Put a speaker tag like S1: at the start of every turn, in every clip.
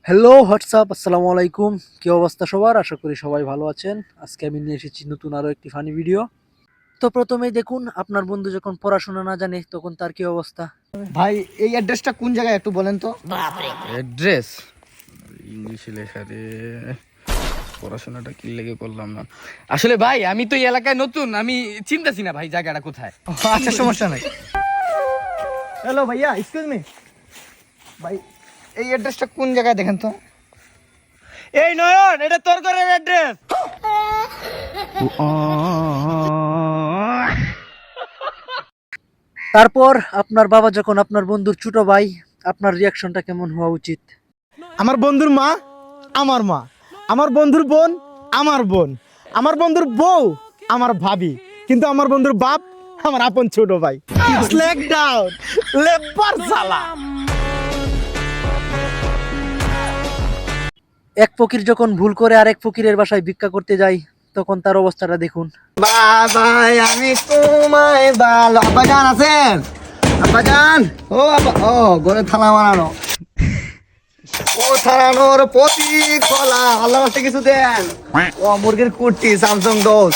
S1: Hello WhatsApp, আসসালামু আলাইকুম। কি অবস্থা সবার? আশা করি সবাই ভালো আছেন। আজকে আমি নিয়ে এসেছি নতুন আরো একটি ফানি ভিডিও। তো প্রথমেই দেখুন, আপনার বন্ধু যখন পড়াশোনা না জানে তখন তার কি অবস্থা।
S2: ভাই এই অ্যাড্রেসটা কোন জায়গায় একটু বলেন তো।
S3: অ্যাড্রেস ইংলিশে লেখা রে, পড়াশোনাটা কি লেগে করলাম না। আসলে ভাই আমি তো এই এলাকায় নতুন, আমি চিনতেছি না ভাই জায়গাটা কোথায়।
S2: আচ্ছা সমস্যা নাই। হ্যালো ভাইয়া, এক্সকিউজ মি ভাই, এই অ্যাড্রেসটা কোন জায়গায় দেখেন তো।
S3: এই নয়ন, এটা তোর ঘরের অ্যাড্রেস।
S1: তারপর আপনার বাবা যখন আপনার বন্ধুর ছোট ভাই, আপনার রিয়াকশনটা কেমন হওয়া উচিত?
S2: আমার বন্ধুর মা আমার মা, আমার বন্ধুর বোন আমার বোন, আমার বন্ধুর বউ আমার ভাবি, কিন্তু আমার বন্ধুর বাপ আমার আপন ছোট ভাই। স্ল্যাক ডাউন লেবার সালা।
S1: এক ফকির যখন ভুল করে আরেক ফকিরের বাসায় ভিক্ষা করতে যায়, তখন তার অবস্থাটা দেখুন।
S2: বাবাই আমি তোমায় ভালো। আব্বাজান আছেন? আব্বাজান, ও আব্বা, ও ঘরে থালা মারানো, ও থালানোর প্রতি খোলা, আল্লাহ রাস্তে কিছু দেন। ও মুরগির কুর্তি স্যামসাং দোষ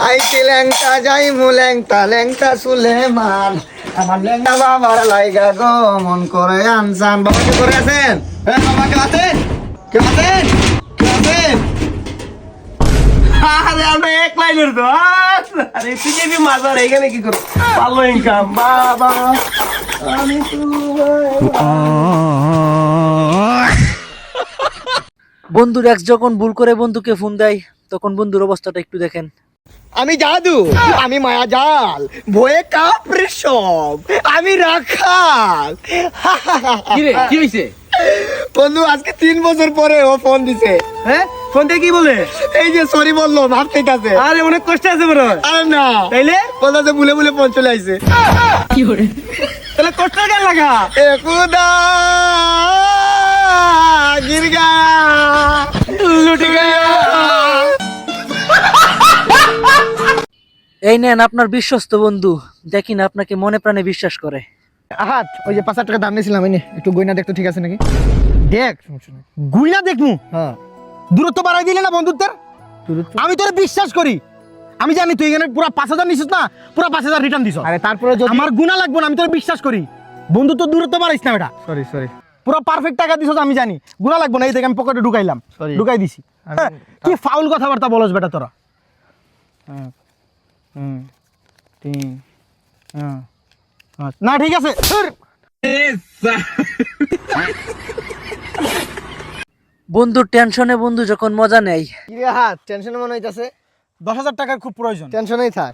S2: আইটি ল্যাংটা যাই মু ল্যাংটা ল্যাংটা সুলেমান, আমার ল্যাংটা বাবার লাইগা গো মন করে আনসান। বাবা কি করে আছেন? হ্যাঁ বাবা কে আছেন? কে আছেন? কে আছেন? আরে আমরা এক লাইনের তো। আরে তুই যে মাজার এখানে কি করো? ভালো ইনকাম বাবা। আমি
S1: বন্ধুর এক্স যখন ভুল করে বন্ধুকে ফোন দেয়, তখন বন্ধুর অবস্থাটা একটু দেখেন।
S2: আমি জাদু, আমি মায়া জাল, ভয়ে কাপড়ে সব, আমি রাখাল।
S3: কি রে, কি হইছে?
S2: বন্ধু আজকে 3 বছর পরে ও ফোন দিছে।
S3: হ্যাঁ, ফোন দিয়ে কি বলে?
S2: এই যে সরি বললো, ভাব ঠিক আছে।
S3: আরে অনেক কষ্ট আছে বড়।
S2: আরে না
S3: তাইলে
S2: বলতে ভুলে ভুলে ফোন চলে আইছে।
S3: তাহলে কষ্ট কেন লাগা?
S2: এ খুদা गिर गया लुट गया।
S1: এই নেন আপনার বিশ্বস্ত বন্ধু, দেখি না আপনাকে মনে প্রাণে বিশ্বাস করে।
S2: হাত ওই যে 5,000 টাকা দাম নিয়েছিলাম, এই নে একটু গয়না দেখতো, ঠিক আছে নাকি দেখ। গয়না দেখমু? হ্যাঁ। দূরত্ব বাড়াই দিলে না বন্ধুত্বের। আমি তোরে বিশ্বাস করি, আমি জানি তুই এখানে পুরো 5,000 নিছিস না, পুরো 5,000 রিটার্ন দিছ। আরে তারপরে যদি আমার গুণা লাগবে না, আমি তোরে বিশ্বাস করি। বন্ধুত্ব দূরত্ব বাড়াইস না বেটা। সরি সরি, পুরো পারফেক্ট টাকা দিছস, আমি জানি গুণা লাগবে না। এই দেখে আমি পকেটে ঢুকাইলাম, ঢুকাই দিছি। কি ফাউল কথাবার্তা বলস বেটা তোরা। না ঠিক আছে।
S1: বন্ধুর টেনশনে বন্ধু যখন মজা নেয়,
S2: কি রে হাত টেনশনে মনে হইতাছে? 10,000 টাকার খুব প্রয়োজন। টেনশনেই থাক।